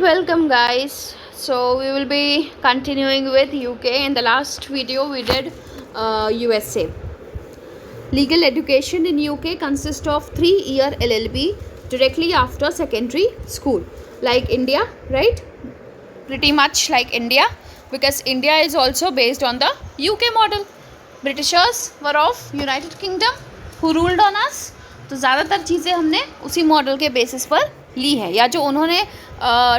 Welcome, guys. So, we will be continuing with UK. In the last video, we did USA. Legal education in UK consists of 3-year LLB directly after secondary school, like India, right? Pretty much like India, because India is also based on the UK model. Britishers were of United Kingdom who ruled on us. तो ज़्यादातर चीज़ें हमने उसी model के basis पर ली है, या जो उन्होंने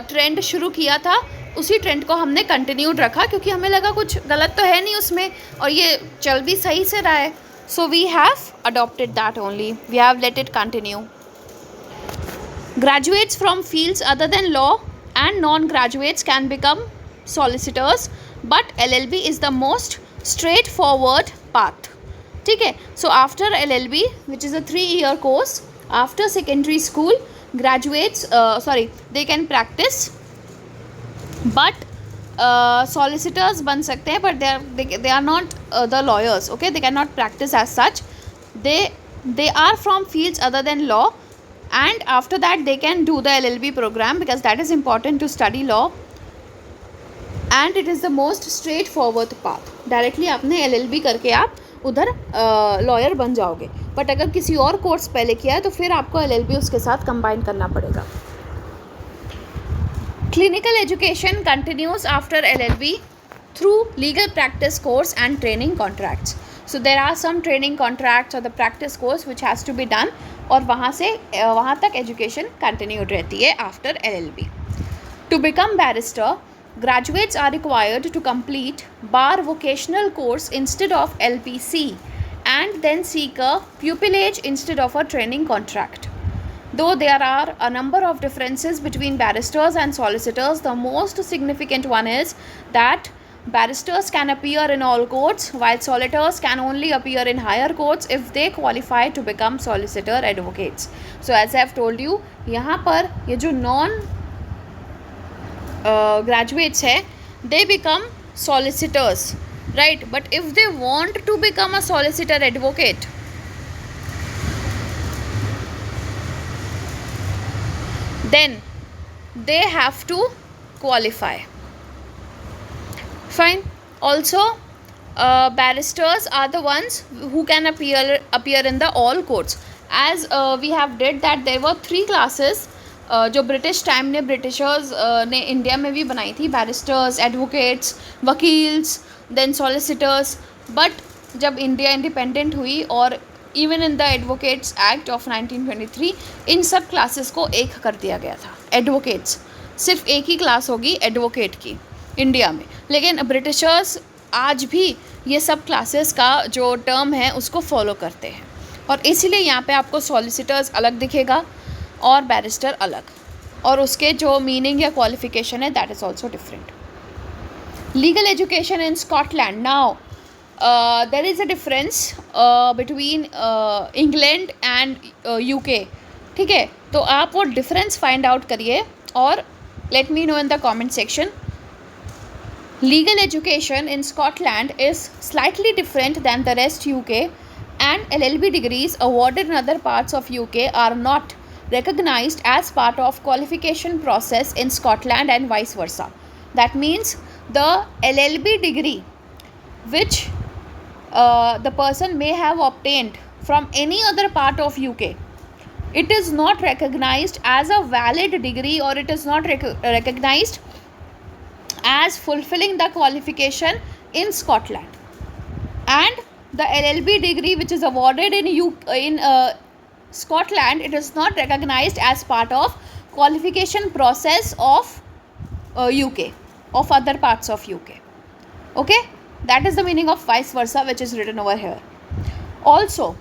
ट्रेंड शुरू किया था उसी ट्रेंड को हमने कंटिन्यूड रखा, क्योंकि हमें लगा कुछ गलत तो है नहीं उसमें और ये चल भी सही से रहा है. So we have adopted that only, we have let it continue. Graduates from fields other than law and non-graduates can become solicitors, but LLB is the most straightforward path. ठीक है. So after LLB, which is a 3-year course, after secondary school, graduates they can practice, but solicitors बन सकते हैं, but they are not the lawyers. Okay, they cannot practice as such. They are from fields other than law, and after that they can do the LLB program, because that is important to study law, and it is the most straightforward path. Directly आपने LLB करके आप उधर lawyer बन जाओगे, but अगर किसी और course पहले किया है तो फिर आपको LLB उसके साथ कंबाइन करना पड़ेगा. Clinical education continues after LLB through legal practice course and training contracts. So there are some training contracts or the practice course which has to be done, और वहाँ तक education continued रहती है after LLB. To become barrister, graduates are required to complete bar vocational course instead of LPC, and then seek a pupillage instead of a training contract. Though there are a number of differences between barristers and solicitors, the most significant one is that barristers can appear in all courts, while solicitors can only appear in higher courts if they qualify to become solicitor advocates. So as I have told you, यहाँ पर ये जो non graduates है, they become solicitors, right? But if they want to become a solicitor advocate, then they have to qualify. Fine. Also, barristers are the ones who can appear in the all courts. As we have did that, there were 3 classes जो British time ने Britishers ने India में भी बनाई थी, barristers, advocates, वकील्स, then solicitors. But जब India independent हुई और even in the advocates act of 1923, इन सब क्लासेस को एक कर दिया गया था. एडवोकेट्स सिर्फ एक ही क्लास होगी एडवोकेट की इंडिया में, लेकिन ब्रिटिशर्स आज भी ये सब क्लासेस का जो टर्म है उसको फॉलो करते हैं, और इसीलिए यहाँ पे आपको सॉलिसिटर्स अलग दिखेगा और बैरिस्टर अलग, और उसके जो मीनिंग या क्वालिफिकेशन है that is also different. Legal education in Scotland. Now there is a difference between England and UK. ठीक है, तो आप वो डिफरेंस फाइंड आउट करिए और let me know in the comment section. Legal education in Scotland is slightly different than the rest UK, and LLB degrees awarded in other parts of UK are not recognized as part of qualification process in Scotland and vice versa. That means the LLB degree which the person may have obtained from any other part of UK, it is not recognized as a valid degree, or it is not recognized as fulfilling the qualification in Scotland. And the LLB degree which is awarded in Scotland, it is not recognized as part of qualification process of UK, of other parts of UK. Okay, that is the meaning of vice versa, which is written over here. Also,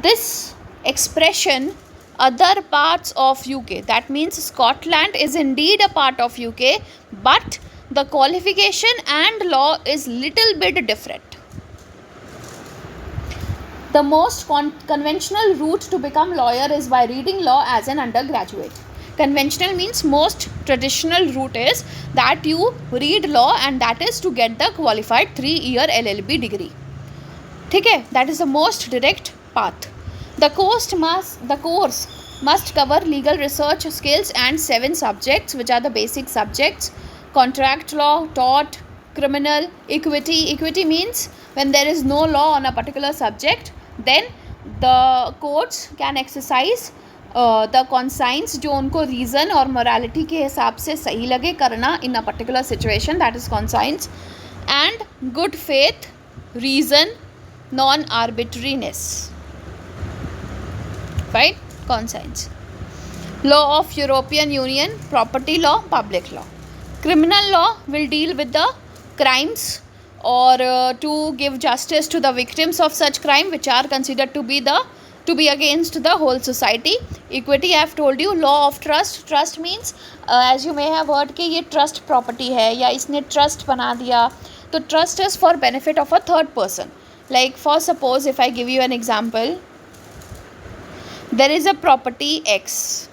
this expression other parts of UK, that means Scotland is indeed a part of UK, but the qualification and law is little bit different. The most conventional route to become lawyer is by reading law as an undergraduate. Conventional means most traditional route is that you read law, and that is to get the qualified 3-year LLB degree. ठीक है, that is the most direct path. The course must cover legal research skills and 7 subjects, which are the basic subjects: contract law, tort, criminal, equity. Equity means when there is no law on a particular subject, then the courts can exercise the conscience, जो उनको reason और morality के हिसाब से सही लगे करना in a particular situation, that is conscience, and good faith, reason, non-arbitrariness, right? Conscience. Law of European Union, property law, public law. Criminal law will deal with the crimes or to give justice to the victims of such crime which are considered to be against the whole society. Equity, I have told you. Law of trust. Trust means as you may have heard कि ये trust property है या इसने trust बना दिया, तो trust is for benefit of a third person. Like for suppose if I give you an example, there is a property X,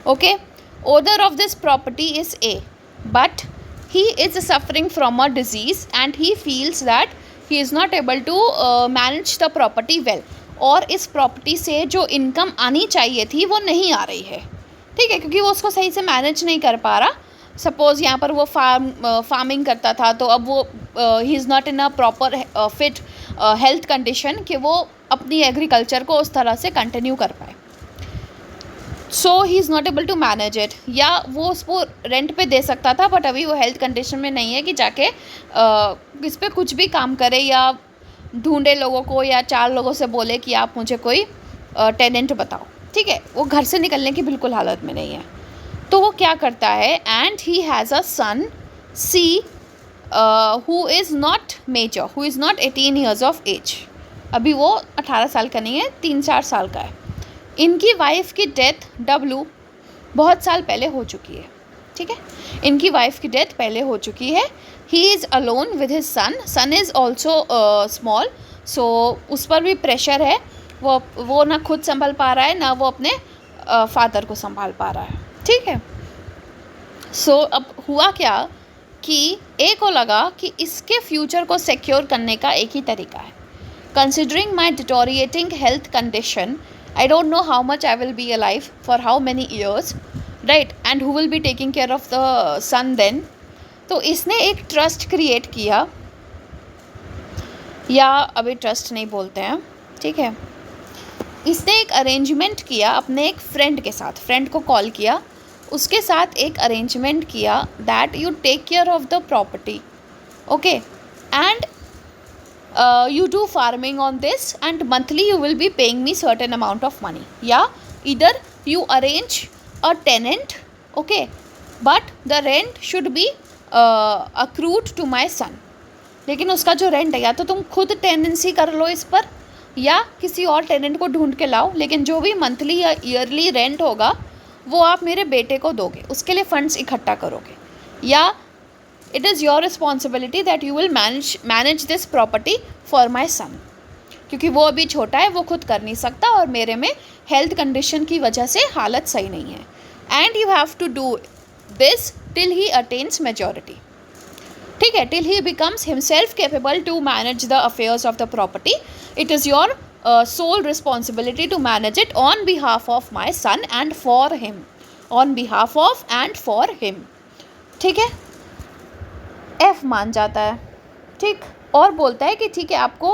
okay, owner of this property is A, but he is suffering from a disease and he feels that he is not able to manage the property well, और इस property से जो income आनी चाहिए थी वो नहीं आ रही है, ठीक है, क्योंकि वो उसको सही से मैनेज नहीं कर पा रहा. सपोज़ यहाँ पर वो फार्मिंग करता था, तो अब वो ही is not in a proper fit health condition कि वो अपनी एग्रीकल्चर को उस तरह से कंटिन्यू कर पाए. So he is not able to manage it. या वो उसको रेंट पे दे सकता था, बट अभी वो हेल्थ कंडीशन में नहीं है कि जाके इस पर कुछ भी काम करे या ढूंढे लोगों को या 4 लोगों से बोले कि आप मुझे कोई टेनेंट बताओ, ठीक है. वो घर से निकलने की बिल्कुल हालत में नहीं है. तो वो क्या करता है, and he has a son C who is not major, who is not 18 years of age. अभी वो 18 साल का नहीं है, 3-4 साल का है. इनकी वाइफ की डेथ W बहुत साल पहले हो चुकी है, ठीक है. इनकी वाइफ की डेथ पहले हो चुकी है. He is alone with his son. Son is also small, so उस पर भी प्रेशर है. वो ना खुद संभाल पा रहा है, ना वो अपने फादर को संभाल पा रहा है, ठीक है. सो अब हुआ क्या कि ए को लगा कि इसके फ्यूचर को सिक्योर करने का एक ही तरीका है. Considering my deteriorating health condition, I don't know how much I will be alive, for how many years, right, and who will be taking care of the son then. तो इसने एक trust create किया, या अभी trust नहीं बोलते हैं, ठीक है. इसने एक अरेंजमेंट किया अपने एक फ्रेंड के साथ. फ्रेंड को कॉल किया, उसके साथ एक अरेंजमेंट किया that you take care of the property, okay, and you do farming on this and monthly you will be paying me certain amount of money. Yeah, either you arrange a tenant, okay, but the rent should be accrued to my son. लेकिन उसका जो rent है, या तो तुम खुद tenancy कर लो इस पर, या किसी और टेनेंट को ढूंढ के लाओ, लेकिन जो भी मंथली या ईयरली रेंट होगा वो आप मेरे बेटे को दोगे, उसके लिए फंड्स इकट्ठा करोगे, या it is your responsibility that you will manage this property for my son. क्योंकि वो अभी छोटा है, वो खुद कर नहीं सकता, और मेरे में हेल्थ कंडीशन की वजह से हालत सही नहीं है. And you have to do this till he attains majority, ठीक है, till he becomes himself capable to manage the affairs of the property. It is your sole responsibility to manage it on behalf of my son and for him, on behalf of and for him. ठीक है, F मान जाता है, ठीक, और बोलता है कि ठीक है, आपको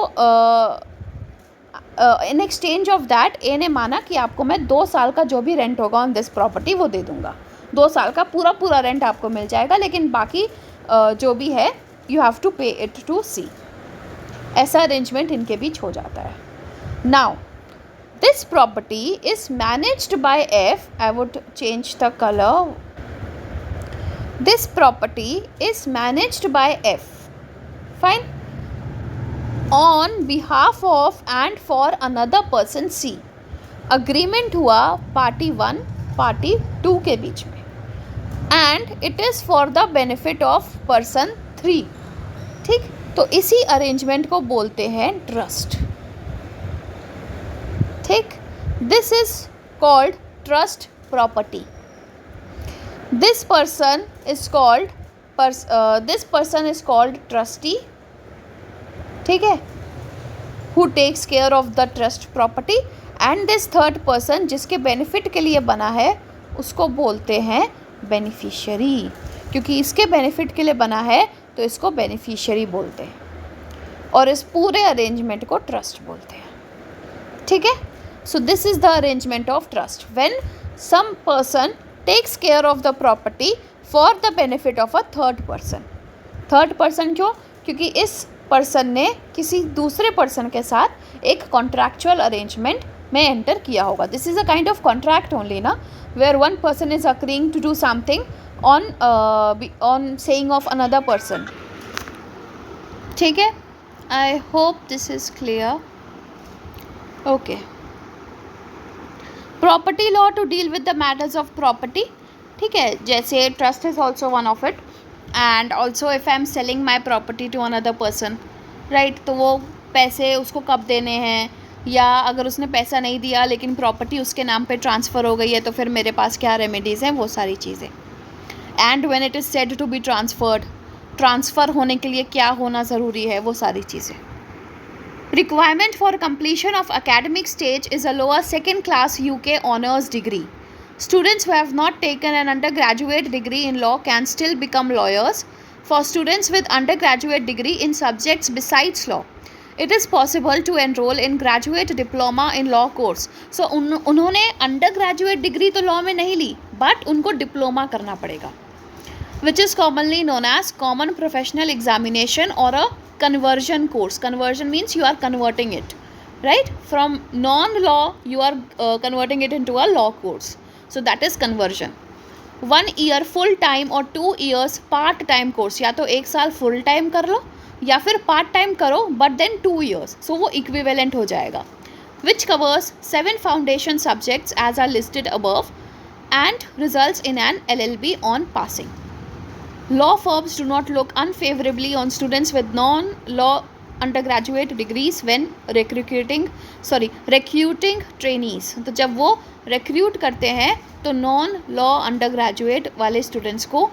इन एक्सचेंज ऑफ दैट ए ने माना कि आपको मैं 2 साल का जो भी रेंट होगा ऑन दिस प्रॉपर्टी वो दे दूंगा. 2 साल का पूरा रेंट आपको मिल जाएगा, लेकिन बाकी जो भी है यू हैव टू पे इट टू सी. ऐसा अरेंजमेंट इनके बीच हो जाता है. Now this property is managed by F. I would change the colour. This property is managed by F, fine, on behalf of and for another person C. Agreement हुआ party 1 party 2 के बीच में, and it is for the benefit of person 3. ठीक, तो इसी arrangement को बोलते हैं trust. ठीक, this is called trust property. This person is called trustee, ठीक है, who takes care of the trust property, and this third person जिसके बेनिफिट के लिए बना है उसको बोलते हैं बेनिफिशियरी, क्योंकि इसके बेनिफिट के लिए बना है तो इसको बेनिफिशियरी बोलते हैं, और इस पूरे अरेंजमेंट को ट्रस्ट बोलते हैं. ठीक है. So this is the arrangement of trust when some person takes care of the property for the benefit of a third person. Third person क्यों? क्योंकि इस पर्सन ने किसी दूसरे पर्सन के साथ एक कॉन्ट्रैक्चुअल अरेंजमेंट में एंटर किया होगा. This is a kind of contract only ना, where one person is agreeing to do something on saying of another person. ठीक है. I hope this is clear. Okay. Property law to deal with the matters of property. ठीक है. जैसे trust is also one of it, and also if I am selling my property to another person, right, तो वो पैसे उसको कब देने हैं, या अगर उसने पैसा नहीं दिया लेकिन प्रॉपर्टी उसके नाम पे ट्रांसफ़र हो गई है तो फिर मेरे पास क्या रेमेडीज़ हैं, वो सारी चीज़ें. And when it is said to be transferred, transfer होने के लिए क्या होना ज़रूरी है, वो सारी चीज़ें. Requirement for completion of academic stage is a lower second class UK honours degree. Students who have not taken an undergraduate degree in law can still become lawyers. For students with undergraduate degree in subjects besides law, it is possible to enroll in graduate diploma in law course. So उन्होंने undergraduate degree तो law में नहीं ली, but उनको diploma करना पड़ेगा, which is commonly known as common professional examination or a conversion course. Conversion means you are converting it, right? From non-law you are converting it into a law course. So that is conversion. 1 year full time और 2 years part time course. या तो 1 साल full time कर लो या फिर part time करो, but then 2 years. So वो equivalent हो जाएगा. Which covers 7 foundation subjects as are listed above and results in an LLB on passing. Law firms do not look unfavorably on students with non-law undergraduate degrees when recruiting trainees. तो जब वो recruit करते हैं तो non-law undergraduate वाले students को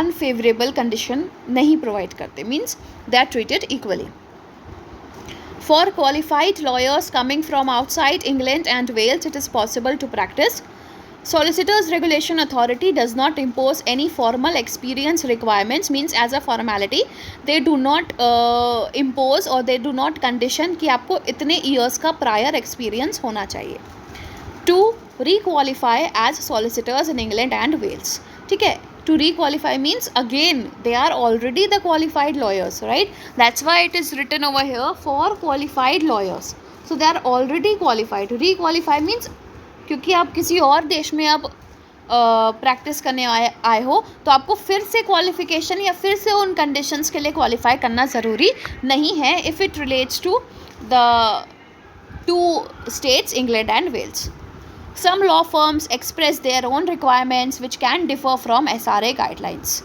unfavorable condition नहीं provide करते, means they are treated equally. For qualified lawyers coming from outside England and Wales, it is possible to practice. Solicitors Regulation Authority does not impose any formal experience requirements, means as a formality they do not impose or they do not condition कि आपको इतने years का prior experience होना चाहिए to requalify as solicitors in England and Wales. ठीक है. To requalify means again they are already the qualified lawyers, right? That's why it is written over here for qualified lawyers. So they are already qualified. Requalify means क्योंकि आप किसी और देश में अब practice करने आए हो तो आपको फिर से क्वालिफिकेशन या फिर से उन कंडीशंस के लिए क्वालिफाई करना ज़रूरी नहीं है if it relates to the 2 states England and Wales. Some law firms express their own requirements which can differ from SRA guidelines.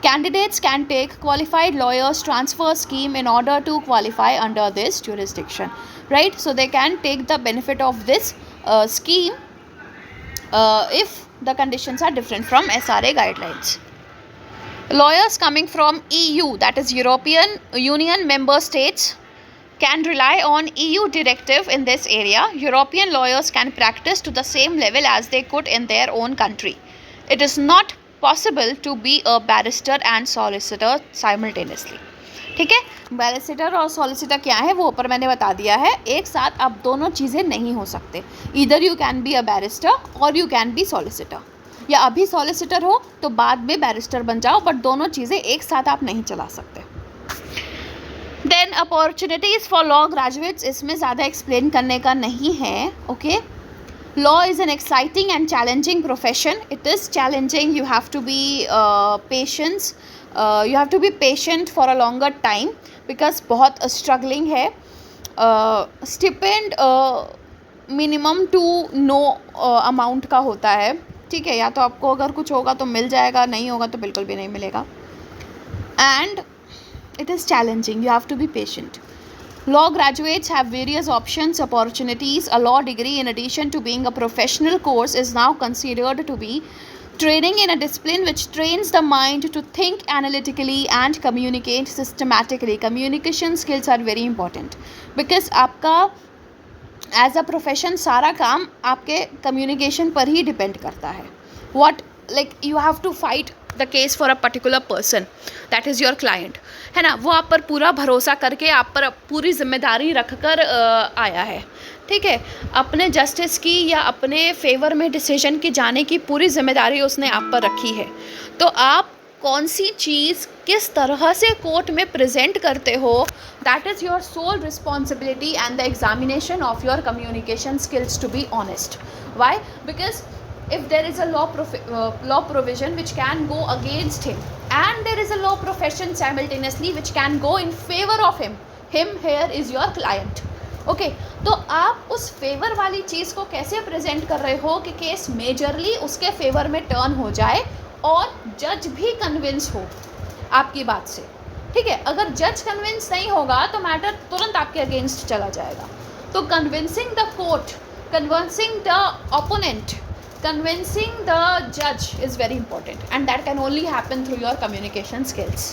Candidates can take qualified lawyers transfer scheme in order to qualify under this jurisdiction, right? So they can take the benefit of this scheme if the conditions are different from SRA guidelines. Lawyers coming from EU, that is European Union member states, can rely on EU directive in this area. European lawyers can practice to the same level as they could in their own country. It is not possible to be a barrister and solicitor simultaneously. ठीक है. Barrister और solicitor क्या है वो ऊपर मैंने बता दिया है. एक साथ आप दोनों चीज़ें नहीं हो सकते. Either you can be a barrister और यू कैन बी सॉलिसिटर, या अभी सॉलिसिटर हो तो बाद में बैरिस्टर बन जाओ, बट दोनों चीज़ें एक साथ आप नहीं चला सकते. Then opportunities for law graduates, इसमें ज़्यादा एक्सप्लेन करने का नहीं है. Okay. Law is an exciting and challenging profession. It is challenging. You have to be you have to be patient for a longer time because बहुत struggling है. Stipend minimum to no amount का होता है. ठीक है. या तो आपको अगर कुछ होगा तो मिल जाएगा, नहीं होगा तो बिल्कुल भी नहीं मिलेगा. And it is challenging. You have to be patient. Law graduates have various options, opportunities. A law degree, in addition to being a professional course, is now considered to be training in a discipline which trains the mind to think analytically and communicate systematically. Communication skills are very important because आपका as a profession सारा काम आपके communication पर ही depend करता है. What like you have to fight the case for a particular person that is your client, है ना. वो आप पर पूरा भरोसा करके आप पर पूरी जिम्मेदारी रख कर आया है, ठीक है. अपने जस्टिस की या अपने फेवर में डिसीजन की जाने की पूरी जिम्मेदारी उसने आप पर रखी है. तो आप कौन सी चीज़ किस तरह से कोर्ट में प्रेजेंट करते हो, that is your sole responsibility and the examination of your communication skills, to be honest. Why? Because if there is a law provision which can go against him and there is a law profession simultaneously which can go in favor of him here is your client. Okay तो आप उस favour वाली चीज़ को कैसे present कर रहे हो कि केस मेजरली उसके फेवर में टर्न हो जाए और जज भी कन्विंस हो आपकी बात से, ठीक है. अगर जज कन्विंस नहीं होगा तो मैटर तुरंत आपके अगेंस्ट चला जाएगा. तो convincing the court, convincing the opponent, convincing the judge is very important and that can only happen through your communication skills.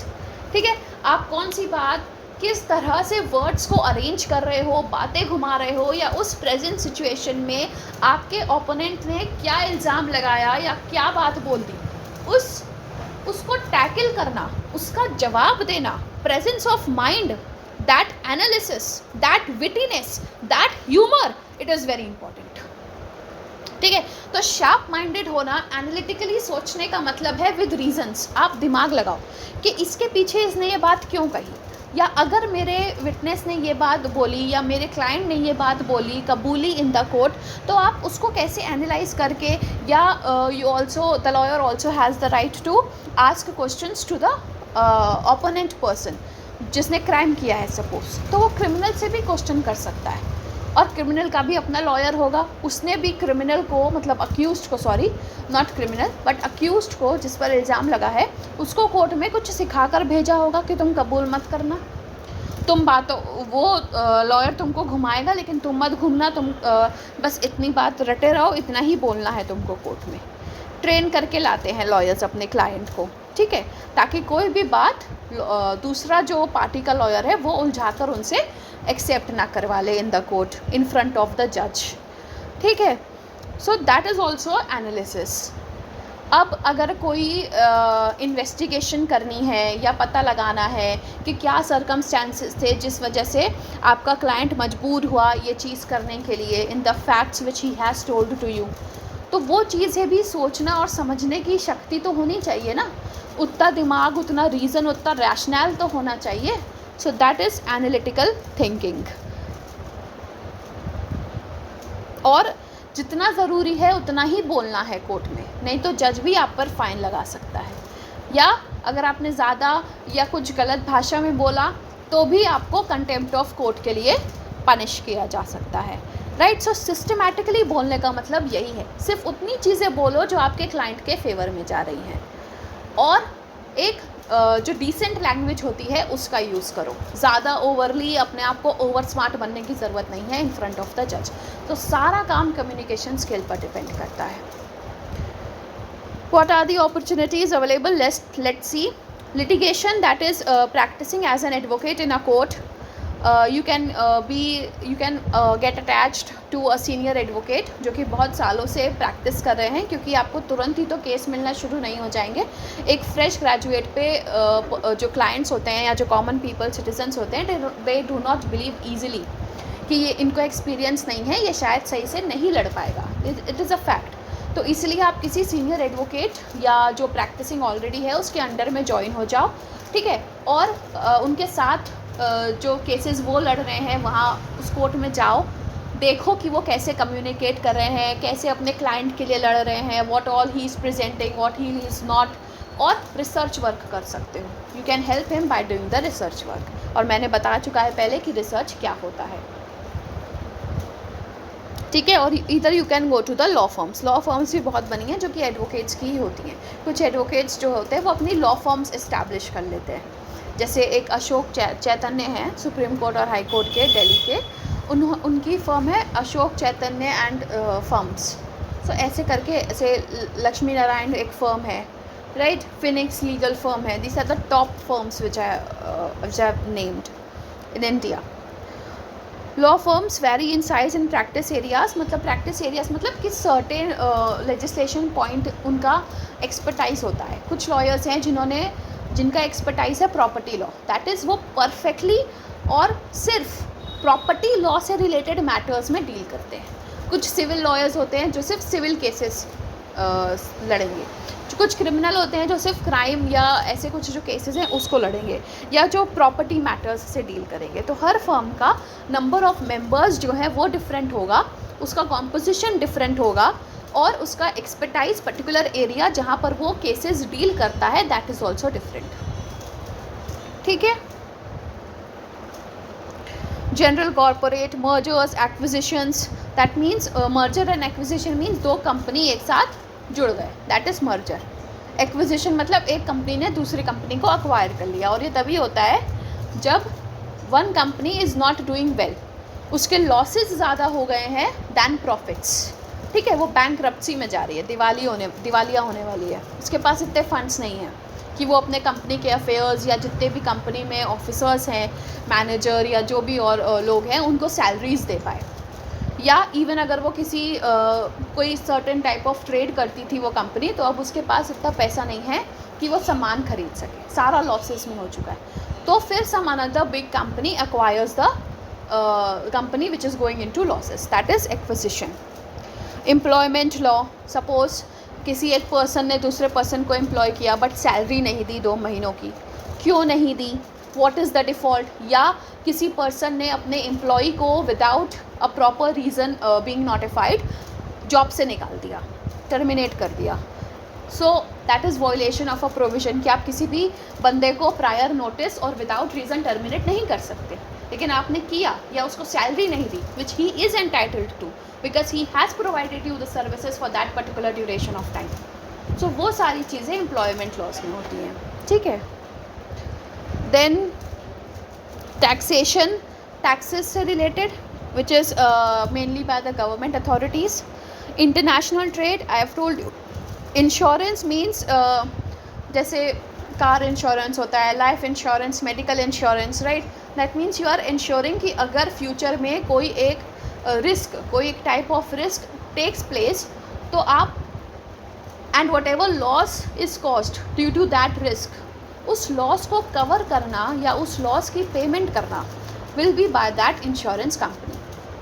ठीक है. आप कौन सी बात किस तरह से वर्ड्स को अरेंज कर रहे हो, बातें घुमा रहे हो, या उस प्रेजेंट सिचुएशन में आपके ओपोनेंट ने क्या इल्ज़ाम लगाया या क्या बात बोल दी, उसको टैकल करना, उसका जवाब देना, presence of mind, that analysis, that wittiness, that humour, it is very important. ठीक है. तो शार्प माइंडेड होना, एनालिटिकली सोचने का मतलब है विद रीजंस. आप दिमाग लगाओ कि इसके पीछे इसने ये बात क्यों कही, या अगर मेरे विटनेस ने ये बात बोली या मेरे क्लाइंट ने ये बात बोली, कबूली इन द कोर्ट, तो आप उसको कैसे एनालाइज करके, या you also the lawyer also has the right to ask questions to the opponent person जिसने क्राइम किया है सपोज, तो वो क्रिमिनल से भी क्वेश्चन कर सकता है और क्रिमिनल का भी अपना लॉयर होगा. उसने भी क्रिमिनल को, मतलब अक्यूज्ड को, sorry not criminal but accused को जिस पर इल्ज़ाम लगा है, उसको कोर्ट में कुछ सिखाकर भेजा होगा कि तुम कबूल मत करना, तुम बातों, वो लॉयर तुमको घुमाएगा लेकिन तुम मत घूमना, तुम बस इतनी बात रटे रहो, इतना ही बोलना है तुमको. कोर्ट में ट्रेन करके लाते हैं लॉयर्स अपने क्लाइंट को, ठीक है, ताकि कोई भी बात दूसरा जो पार्टी का लॉयर है वो उलझाकर उनसे एक्सेप्ट ना करवा ले in the court, in front of the जज, ठीक है. सो दैट इज़ ऑल्सो एनालिसिस. अब अगर कोई इन्वेस्टिगेशन करनी है या पता लगाना है कि क्या सर्कमस्टेंसेस थे जिस वजह से आपका क्लाइंट मजबूर हुआ ये चीज़ करने के लिए, in the facts which he has told to you, तो वो चीज़ें भी सोचना और समझने की शक्ति तो होनी चाहिए ना. उतना दिमाग, उतना रीज़न, उतना रैशनल तो होना चाहिए. सो दैट इज़ एनालिटिकल थिंकिंग. और जितना ज़रूरी है उतना ही बोलना है कोर्ट में, नहीं तो जज भी आप पर फाइन लगा सकता है, या अगर आपने ज़्यादा या कुछ गलत भाषा में बोला तो भी आपको कंटेम्प्ट ऑफ कोर्ट के लिए पनिश किया जा सकता है. राइट. सो सिस्टमैटिकली बोलने का मतलब यही है, सिर्फ उतनी चीज़ें बोलो जो आपके क्लाइंट के फेवर में जा रही हैं, और एक जो डिसेंट लैंग्वेज होती है उसका यूज़ करो. ज़्यादा ओवरली अपने आप को ओवर स्मार्ट बनने की ज़रूरत नहीं है इन फ्रंट ऑफ द जज. तो सारा काम कम्युनिकेशन स्किल पर डिपेंड करता है. What are the opportunities available? Let's see. Litigation, that is practising as an advocate in a court. You can get attached to a senior advocate जो कि बहुत सालों से प्रैक्टिस कर रहे हैं, क्योंकि आपको तुरंत ही तो केस मिलना शुरू नहीं हो जाएंगे. एक फ्रेश ग्रेजुएट पे जो क्लाइंट्स होते हैं या जो कॉमन पीपल, सिटीजन्स होते हैं, they do not believe easily कि ये इनको एक्सपीरियंस नहीं है, ये शायद सही से नहीं लड़ पाएगा. It is a fact. तो इसलिए आप किसी सीनियर एडवोकेट या जो प्रैक्टिसिंग ऑलरेडी है उसके अंडर में ज्वाइन हो जाओ, ठीक है, और उनके साथ जो केसेस वो लड़ रहे हैं वहाँ उस कोर्ट में जाओ, देखो कि वो कैसे कम्युनिकेट कर रहे हैं, कैसे अपने क्लाइंट के लिए लड़ रहे हैं, what all he is presenting, what he is not, और रिसर्च वर्क कर सकते हो. You can help him by doing the research work. और मैंने बता चुका है पहले कि रिसर्च क्या होता है, ठीक है. और इधर you can go to the law firms. Law firms भी बहुत बनी हैं जो कि एडवोकेट्स की ही होती हैं. कुछ एडवोकेट्स जो होते हैं वो अपनी लॉ फर्म्स इस्टेब्लिश कर लेते हैं. जैसे एक अशोक चैतन्य हैं, सुप्रीम कोर्ट और हाई कोर्ट के दिल्ली के, उनकी फर्म है Ashok Chaitanya and firms. So ऐसे करके, ऐसे लक्ष्मी नारायण एक फर्म है, राइट, फिनिक्स लीगल फर्म है. This are the top firms which I named in India. Law firms vary in size in practice areas, मतलब प्रैक्टिस एरियाज मतलब कि सर्टेन लेजिस्लेशन पॉइंट उनका एक्सपर्टाइज होता है. कुछ लॉयर्स हैं जिनका एक्सपर्टाइज है प्रॉपर्टी लॉ, दैट इज़ वो परफेक्टली और सिर्फ प्रॉपर्टी लॉ से रिलेटेड मैटर्स में डील करते हैं. कुछ सिविल लॉयर्स होते हैं जो सिर्फ सिविल केसेस लड़ेंगे, कुछ क्रिमिनल होते हैं जो सिर्फ क्राइम या ऐसे कुछ जो केसेस हैं उसको लड़ेंगे, या जो प्रॉपर्टी मैटर्स से डील करेंगे. तो हर फर्म का नंबर ऑफ मेंबर्स जो है वो डिफरेंट होगा, उसका कॉम्पोजिशन डिफरेंट होगा, और उसका एक्सपर्टाइज पर्टिकुलर एरिया जहाँ पर वो केसेस डील करता है दैट इज़ ऑल्सो डिफरेंट. ठीक है. General corporate mergers acquisitions, that means merger and acquisition means दो कंपनी एक साथ जुड़ गए, दैट इज़ मर्जर. एक्विजिशन मतलब एक कंपनी ने दूसरी कंपनी को अक्वायर कर लिया, और ये तभी होता है जब one company is not doing well, उसके लॉसेस ज़्यादा हो गए हैं दैन प्रॉफिट्स. ठीक है, वो बैंकरप्सी में जा रही है, दिवालिया होने वाली है, उसके पास इतने फंड्स नहीं हैं कि वो अपने कंपनी के अफेयर्स या जितने भी कंपनी में ऑफिसर्स हैं, मैनेजर या जो भी और लोग हैं उनको सैलरीज दे पाए. या इवन अगर वो किसी कोई सर्टेन टाइप ऑफ ट्रेड करती थी वो कंपनी, तो अब उसके पास इतना पैसा नहीं है कि वो सामान खरीद सके, सारा लॉसेस में हो चुका है. तो फिर some another big company acquires the company which is going into losses, that is acquisition. Employment law, suppose किसी एक पर्सन ने दूसरे पर्सन को एम्प्लॉय किया बट सैलरी नहीं दी 2 महीनों की, क्यों नहीं दी, व्हाट इज़ द डिफ़ॉल्ट. या किसी पर्सन ने अपने एम्प्लॉय को without a proper reason being notified job से निकाल दिया, टर्मिनेट कर दिया. सो that is violation of a provision कि आप किसी भी बंदे को प्रायर नोटिस और विदाउट रीज़न टर्मिनेट नहीं कर सकते, लेकिन आपने किया या उसको सैलरी नहीं दी which he is entitled to because he has provided you the services for that particular duration of time. So वो सारी चीज़ें एम्प्लॉयमेंट लॉज में होती हैं. ठीक है. देन टैक्सेशन, टैक्सेस से related which is mainly by the government authorities. International trade, I have told you. Insurance means जैसे कार इंश्योरेंस होता है, life insurance, medical insurance, right. That means you are insuring कि अगर future में कोई एक risk, कोई एक type of risk takes place, तो आप and whatever loss is cost due to that risk, उस लॉस को कवर करना या उस लॉस की पेमेंट करना will be by that insurance company.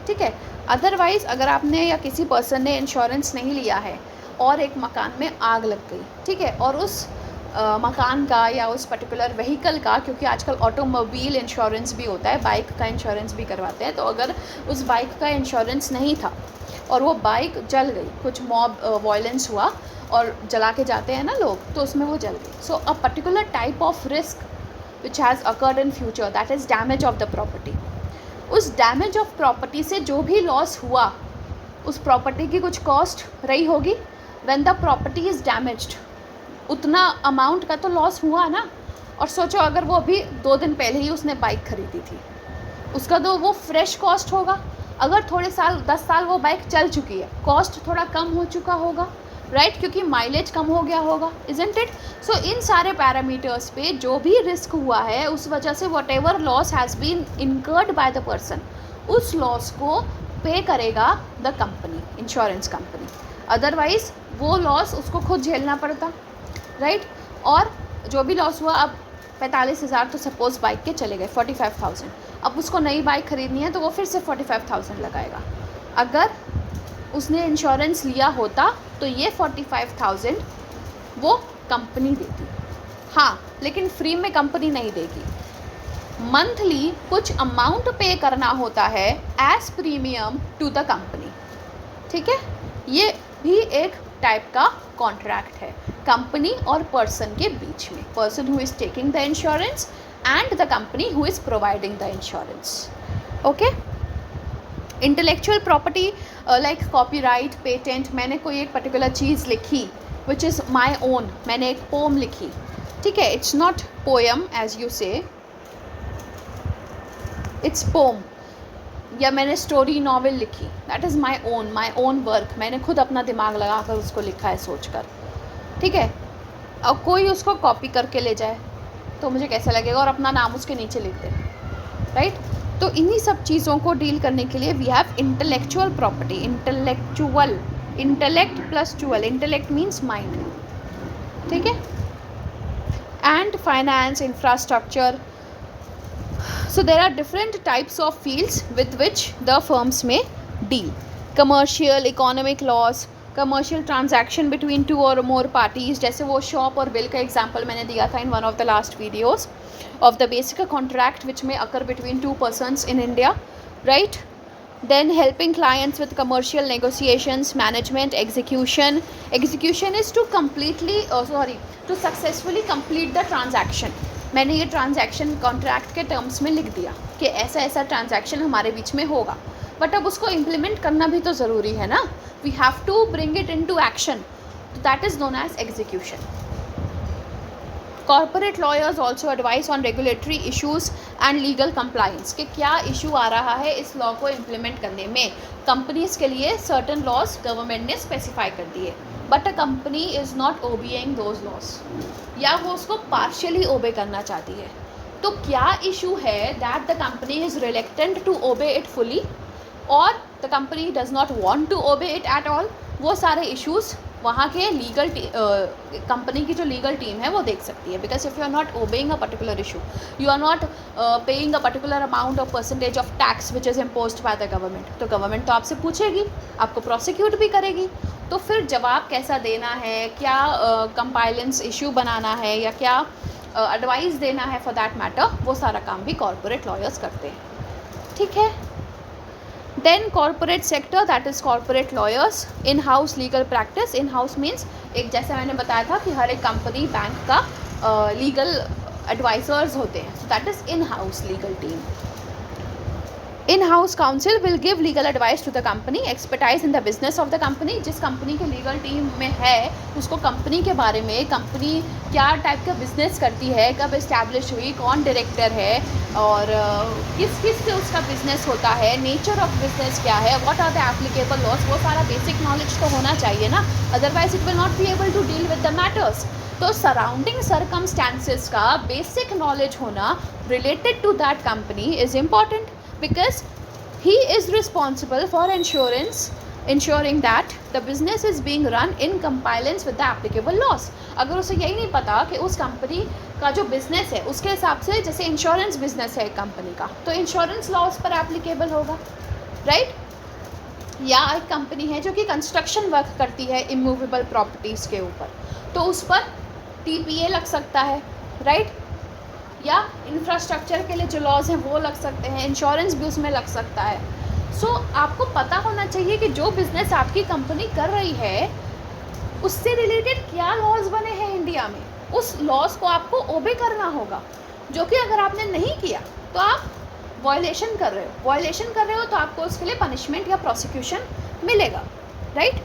ठीक है. अदरवाइज़ अगर आपने या किसी पर्सन ने इंश्योरेंस नहीं लिया है और एक मकान में आग लग गई, ठीक है, और उस मकान का या उस पर्टिकुलर व्हीकल का, क्योंकि आजकल ऑटोमोबाइल इंश्योरेंस भी होता है, बाइक का इंश्योरेंस भी करवाते हैं, तो अगर उस बाइक का इंश्योरेंस नहीं था और वो बाइक जल गई, कुछ मॉब वायलेंस हुआ और जला के जाते हैं ना लोग, तो उसमें वो जल गई. So a particular type of risk which has occurred in future, that is damage of the property. उस डैमेज ऑफ प्रॉपर्टी से जो भी लॉस हुआ, उस प्रॉपर्टी की कुछ कॉस्ट रही होगी. When the property is damaged, उतना अमाउंट का तो लॉस हुआ ना. और सोचो अगर वो अभी 2 दिन पहले ही उसने बाइक खरीदी थी, उसका तो वो फ्रेश कॉस्ट होगा. अगर थोड़े साल 10 साल वो बाइक चल चुकी है, कॉस्ट थोड़ा कम हो चुका होगा, राइट, क्योंकि माइलेज कम हो गया होगा, इजंट इट. सो इन सारे पैरामीटर्स पे जो भी रिस्क हुआ है, उस वजह से whatever loss has been incurred by the person, उस लॉस को पे करेगा the company, insurance company. Otherwise वो लॉस उसको खुद झेलना पड़ता, राइट. और जो भी लॉस हुआ, अब 45,000 तो सपोज़ बाइक के चले गए, 45,000. अब उसको नई बाइक ख़रीदनी है तो वो फिर से 45,000 लगाएगा. अगर उसने इंश्योरेंस लिया होता तो ये 45,000 वो कंपनी देती. हाँ, लेकिन फ्री में कंपनी नहीं देगी. मंथली कुछ अमाउंट पे करना होता है as premium to the company. ठीक है. ये भी एक टाइप का कॉन्ट्रैक्ट है कंपनी और पर्सन के बीच में, person who is taking the insurance and the company who is providing the insurance. Okay. Intellectual property like copyright, patent. मैंने कोई एक पर्टिकुलर चीज़ लिखी विच इज़ माई ओन, मैंने एक पोम लिखी, ठीक है, it's not poem as you say, it's poem. या मैंने स्टोरी नॉवेल लिखी, that is my own work, मैंने खुद अपना दिमाग लगा कर उसको लिखा है सोच कर. ठीक है. अब कोई उसको कॉपी करके ले जाए तो मुझे कैसा लगेगा, और अपना नाम उसके नीचे लिख दे, राइट. तो इन्हीं सब चीज़ों को डील करने के लिए we have intellectual property. Intellect plus चुअल, इंटेलेक्ट मीन्स माइंड. ठीक है. And finance, infrastructure. So there are different types of fields with which the firms may deal. Commercial, economic laws, commercial transaction between two or more parties, जैसे वो shop और bill का example मैंने दिया था in one of the last videos of the basic contract which may occur between two persons in India, right? Then helping clients with commercial negotiations, management, execution. Execution is to to successfully complete the transaction. मैंने ये transaction contract के terms में लिख दिया कि ऐसा ऐसा transaction हमारे बीच में होगा, बट अब उसको इम्प्लीमेंट करना भी तो ज़रूरी है ना. We have to bring it into action. That is known as execution. Corporate lawyers also advise on regulatory issues and legal compliance, कि क्या इशू आ रहा है इस लॉ को इम्प्लीमेंट करने में. कंपनीज़ के लिए सर्टन लॉज गवर्नमेंट ने स्पेसिफाई कर दिए, but a company is not obeying those laws, या वो उसको पार्शियली ओबे करना चाहती है. तो क्या इशू है that the company is reluctant to obey it fully और the company does not want to obey it at all. वो सारे इश्यूज़ वहाँ के लीगल कंपनी की जो लीगल टीम है वो देख सकती है. Because if you are not obeying a particular issue, you are not paying a particular amount of percentage of tax which is imposed by the government, तो गवर्नमेंट तो आपसे पूछेगी, आपको प्रोसिक्यूट भी करेगी. तो फिर जवाब कैसा देना है, क्या कंपाइलेंस इशू बनाना है या क्या एडवाइस देना है फॉर दैट मैटर, वो सारा काम भी कॉर्पोरेट लॉयर्स करते हैं. ठीक है. Then corporate sector, that is corporate lawyers. In house legal practice. In house means एक, जैसे मैंने बताया था कि हर एक कंपनी बैंक का लीगल एडवाइजर्स होते हैं, so that is in house legal team. In-house counsel will give legal advice to the company. Expertise in the business of the company. जिस कंपनी के लीगल टीम में है उसको कंपनी के बारे में, कंपनी क्या टाइप का बिजनेस करती है, कब इस्टेब्लिश हुई, कौन डायरेक्टर है और किस किस से उसका बिजनेस होता है, नेचर ऑफ बिजनेस क्या है, what are the applicable laws, वो सारा बेसिक नॉलेज तो होना चाहिए ना, otherwise it will not be able to deal with the matters. तो सराउंडिंग सर्कमस्टांसेस का बेसिक नॉलेज होना related to that company is important, because he is responsible for ensuring that the business is being run in compliance with the applicable laws. अगर उसे यही नहीं पता कि उस कंपनी का जो बिज़नेस है उसके हिसाब से, जैसे इंश्योरेंस बिजनेस है एक कंपनी का, तो इंश्योरेंस लॉज पर एप्लीकेबल होगा, राइट. या एक कंपनी है जो कि कंस्ट्रक्शन वर्क करती है इमूवेबल प्रॉपर्टीज़ के ऊपर, तो उस पर TPA लग सकता है, राइट. या इंफ्रास्ट्रक्चर के लिए जो लॉज हैं वो लग सकते हैं, इंश्योरेंस भी उसमें लग सकता है. सो आपको पता होना चाहिए कि जो बिज़नेस आपकी कंपनी कर रही है उससे रिलेटेड क्या लॉज बने हैं इंडिया में, उस लॉज को आपको ओबे करना होगा, जो कि अगर आपने नहीं किया तो आप वायलेशन कर रहे हो तो आपको उसके लिए पनिशमेंट या प्रोसिक्यूशन मिलेगा, राइट.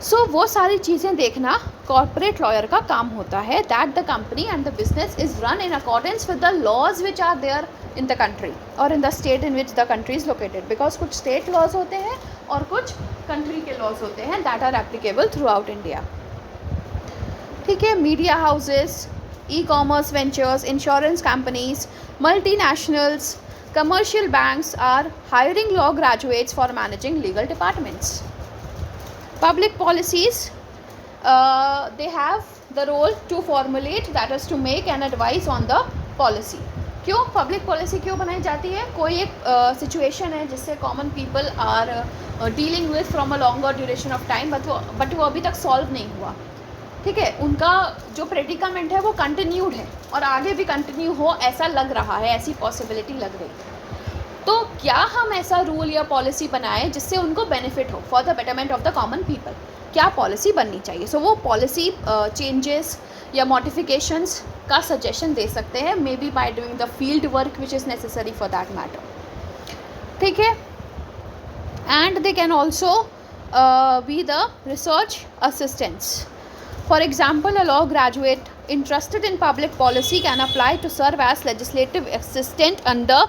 सो वो सारी चीज़ें देखना कॉर्पोरेट लॉयर का काम होता है, that the company and the business is run in accordance with the laws which are there in the country और in the state in which the country is located. Because कुछ state laws होते हैं और कुछ country के laws होते हैं that are applicable throughout India. ठीक है. Media houses, e-commerce ventures, insurance companies, multinationals, commercial banks are hiring law graduates for managing legal departments. Public policies, they have the role to formulate, that is to make an advice on the policy. क्यों public policy क्यों बनाई जाती है? कोई एक situation है जिससे common people are dealing with from a longer duration of time, but वो अभी तक सॉल्व नहीं हुआ. ठीक है. उनका जो प्रेडिकामेंट है वो कंटिन्यूड है और आगे भी कंटिन्यू हो ऐसा लग रहा है, ऐसी पॉसिबिलिटी लग रही है. तो क्या हम ऐसा रूल या पॉलिसी बनाएं जिससे उनको बेनिफिट हो for the betterment of the common people? क्या पॉलिसी बननी चाहिए? सो वो पॉलिसी चेंजेस या मॉडिफिकेशंस का सजेशन दे सकते हैं, may be by doing the field work which is necessary for that matter. ठीक है. And they can also be the research assistants. For example, a law graduate interested in public policy can apply to serve as legislative assistant under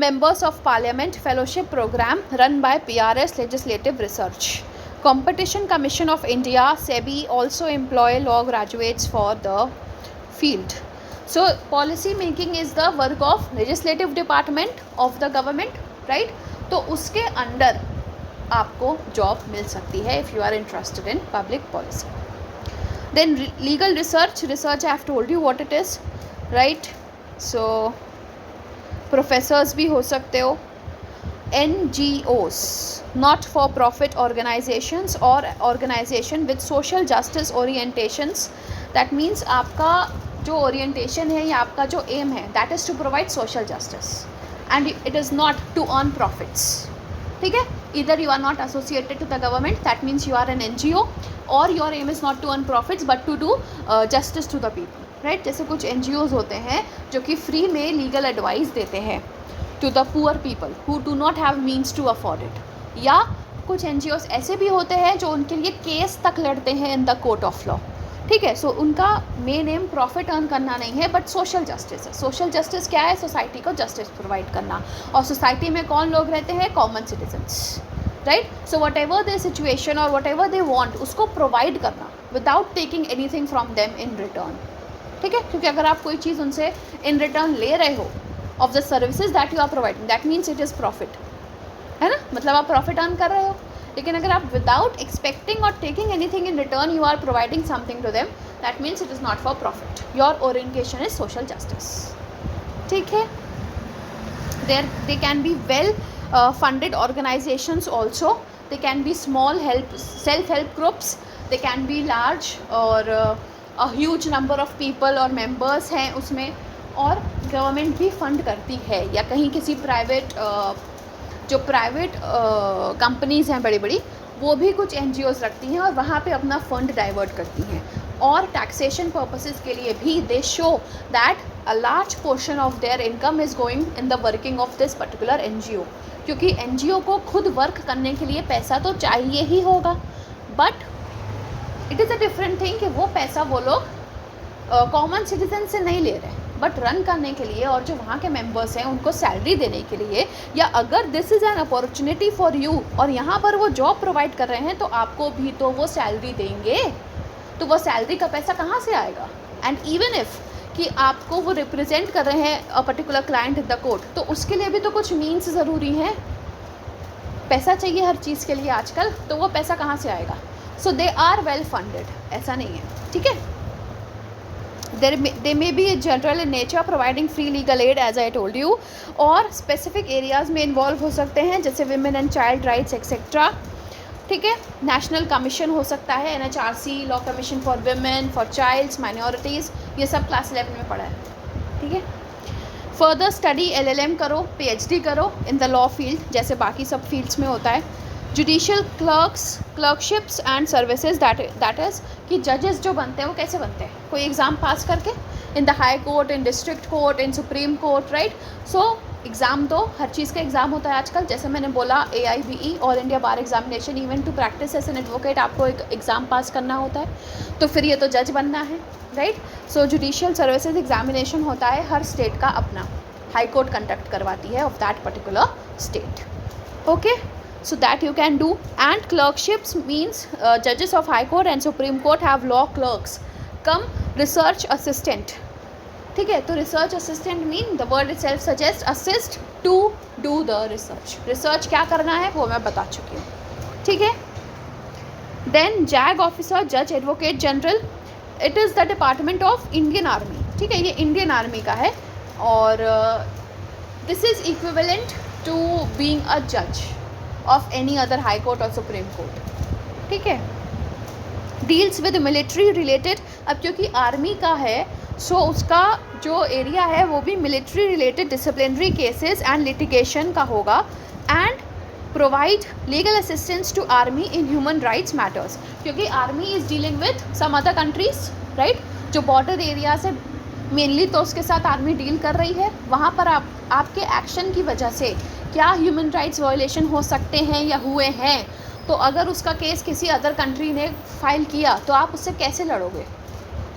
Members of Parliament Fellowship Program run by PRS Legislative Research. Competition Commission of India, SEBI, also employ law graduates for the field. So policy making is the work of legislative department of the government, right. तो उसके under आपको job मिल सकती है if you are interested in public policy. Then legal research, research I have told you what it is, right. So professors भी हो सकते हो. NGOs, not for profit organizations or organization with social justice orientations. That means आपका जो orientation है या आपका जो aim है, that is to provide social justice and it is not to earn profits. ठीक है. Either you are not associated to the government, that means you are an NGO, or your aim is not to earn profits but to do justice to the people, right. जैसे कुछ NGOs होते हैं जो कि free में legal advice देते हैं to the poor people who do not have means to afford it. या कुछ NGOs ऐसे भी होते हैं जो उनके लिए केस तक लड़ते हैं in the court of law. ठीक है. सो उनका मेन एम प्रॉफिट अर्न करना नहीं है बट सोशल जस्टिस है. सोशल जस्टिस क्या है? सोसाइटी को जस्टिस प्रोवाइड करना. और सोसाइटी में कौन लोग रहते हैं? Common citizens, right. So what ever they situation और वट एवर दे वॉन्ट उसको प्रोवाइड करना without taking anything from them in return. ठीक है. क्योंकि अगर आप कोई चीज़ उनसे इन रिटर्न ले रहे हो of the services that you are providing, that means it is profit, है ना. मतलब आप प्रॉफिट अर्न कर रहे हो. लेकिन अगर आप विदाउट एक्सपेक्टिंग और taking anything in return you are providing something to them, that means it is not for profit. Your orientation is social justice. ठीक है. they can be well funded organizations also. They can be small self-help groups. They can be large और a huge number of people और members हैं उसमें. और government भी fund करती है या कहीं किसी प्राइवेट जो प्राइवेट कंपनीज़ हैं बड़ी बड़ी वो भी कुछ NGOs रखती हैं और वहाँ पे अपना फंड डाइवर्ट करती हैं. और टैक्सेशन पर्पसेस के लिए भी दे show that a large portion of their income is going in the working of this particular NGO. क्योंकि NGO को खुद वर्क करने के लिए पैसा तो चाहिए ही होगा, but it is a different thing कि वो पैसा वो लोग कॉमन सिटीजन से नहीं ले रहे, बट रन करने के लिए और जो वहाँ के मेंबर्स हैं उनको सैलरी देने के लिए, या अगर this is an opportunity for you और यहाँ पर वो जॉब प्रोवाइड कर रहे हैं तो आपको भी तो वो सैलरी देंगे. तो वो सैलरी का पैसा कहाँ से आएगा? एंड इवन इफ़ कि आपको वो रिप्रेजेंट कर रहे हैं a particular client in the court, तो उसके लिए भी तो कुछ मीन्स ज़रूरी हैं. पैसा चाहिए हर चीज़ के लिए आजकल, तो वो पैसा कहाँ से आएगा? सो दे आर वेल फंडेड, ऐसा नहीं है. ठीक है. They may be general in nature, providing free legal aid as I told you, और specific areas में involve हो सकते हैं जैसे women and child rights etc. ठीक है. नेशनल कमीशन हो सकता है, NHRC, law commission for women, for childs, minorities, ये सब क्लास 11 में पढ़ा है. ठीक है. फर्दर स्टडी LLM करो, PhD करो इन द लॉ फील्ड जैसे बाकी सब फील्ड्स में होता है. Judicial clerkships and services, that is कि जजेस जो बनते हैं वो कैसे बनते हैं? कोई एग्ज़ाम पास करके in the high court, in district court, in supreme court, right. So exam दो, हर चीज़ का एग्ज़ाम होता है आजकल. जैसे मैंने बोला AIBE all India bar examination, even to practice as an advocate आपको एक एग्ज़ाम पास करना होता है. तो फिर ये तो जज बनना है, राइट. सो जुडिशियल सर्विसेज एग्जामिनेशन होता है, हर स्टेट का अपना. हाई कोर्ट कंडक्ट करवाती है of that particular state. Okay. So that you can do. And clerkships means judges of High Court and Supreme Court have law clerks come research assistant. ठीक है. तो research assistant mean the word itself suggests assist to do the research. research क्या करना है वो मैं बता चुकी हूँ. ठीक है. Then JAG officer, judge advocate general, it is the department of Indian Army. ठीक है. ये Indian Army का है और this is equivalent to being a judge of any other high court or supreme court. ठीक है. डील्स विद मिलिट्री रिलेटेड, अब क्योंकि आर्मी का है सो उसका जो एरिया है वो भी military related disciplinary cases and litigation का होगा. And provide legal assistance to army in human rights matters, क्योंकि army is dealing with some other countries, right. जो बॉर्डर एरिया से मेनली तो उसके साथ आर्मी डील कर रही है. वहाँ पर आपके एक्शन की वजह से क्या ह्यूमन राइट्स वायलेशन हो सकते हैं या हुए हैं, तो अगर उसका केस किसी अदर कंट्री ने फाइल किया तो आप उससे कैसे लड़ोगे?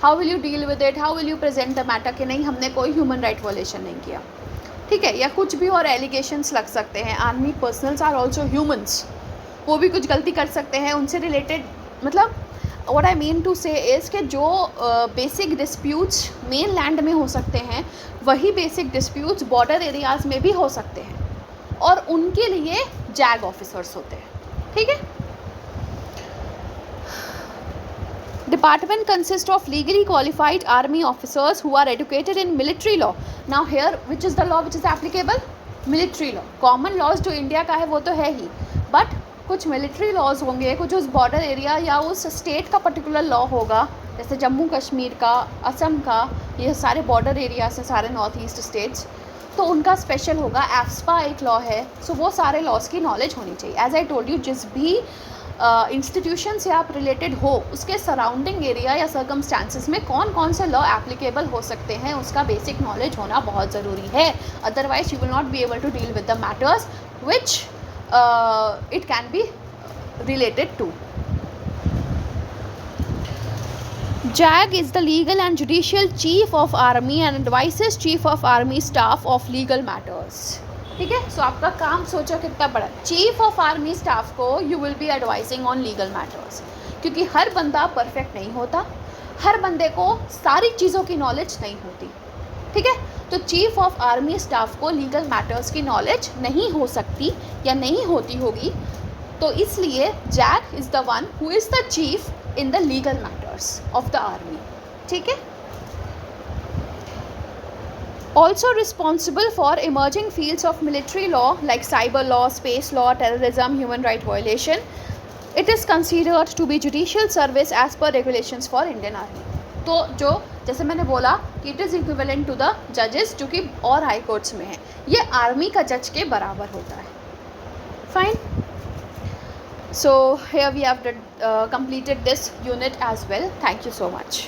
How will you deal with it? How will you present the matter कि नहीं हमने कोई ह्यूमन राइट वायलेशन नहीं किया? ठीक है. या कुछ भी और एलिगेशंस लग सकते हैं. Army personnels are also humans, वो भी कुछ गलती कर सकते हैं. उनसे रिलेटेड मतलब व्हाट आई मीन टू से इज़ कि जो बेसिक डिस्प्यूट्स मेन लैंड में हो सकते हैं वही बेसिक डिस्प्यूट्स बॉर्डर एरियाज़ में भी हो सकते हैं और उनके लिए जैग ऑफिसर्स होते हैं, ठीक है। Department consists of legally qualified army officers who are educated in military law. Now here, which is the law which is applicable? Military law. Common laws जो इंडिया का है वो तो है ही, but कुछ मिलिट्री लॉज होंगे, कुछ उस बॉर्डर एरिया या उस स्टेट का पर्टिकुलर लॉ होगा, जैसे जम्मू कश्मीर का, असम का, ये सारे बॉर्डर एरियाज हैं, सारे नॉर्थ ईस्ट स्टेट्स, तो उनका स्पेशल होगा। एफ्स्पा एक लॉ है, सो वो सारे लॉज की नॉलेज होनी चाहिए। एज आई टोल्ड यू, जिस भी इंस्टीट्यूशन से आप रिलेटेड हो उसके सराउंडिंग एरिया या सर्कमस्टांसिस में कौन कौन से लॉ एप्लीकेबल हो सकते हैं उसका बेसिक नॉलेज होना बहुत ज़रूरी है। Otherwise you will not be able to deal with the matters which it can be related to. JAG is the legal and judicial chief of army and advises chief of army staff of legal matters. ठीक है, सो आपका काम सोचो कितना बड़ा। Chief of army staff को you will be advising on legal matters, क्योंकि हर बंदा परफेक्ट नहीं होता, हर बंदे को सारी चीज़ों की नॉलेज नहीं होती, ठीक है। तो चीफ ऑफ आर्मी स्टाफ को लीगल मैटर्स की नॉलेज नहीं हो सकती या नहीं होती होगी, तो इसलिए zag is the one who is the chief in the legal matters of the army, ठीक है। Also responsible for emerging fields of military law like cyber law, space law, terrorism, human right violation. It is considered to be judicial service as per regulations for Indian Army. तो जो जैसे मैंने बोला कि it is equivalent to the जजेस जो कि और हाई कोर्ट्स में है, ये आर्मी का जज के बराबर होता है। Fine, so here we have completed this unit as well. Thank you so much.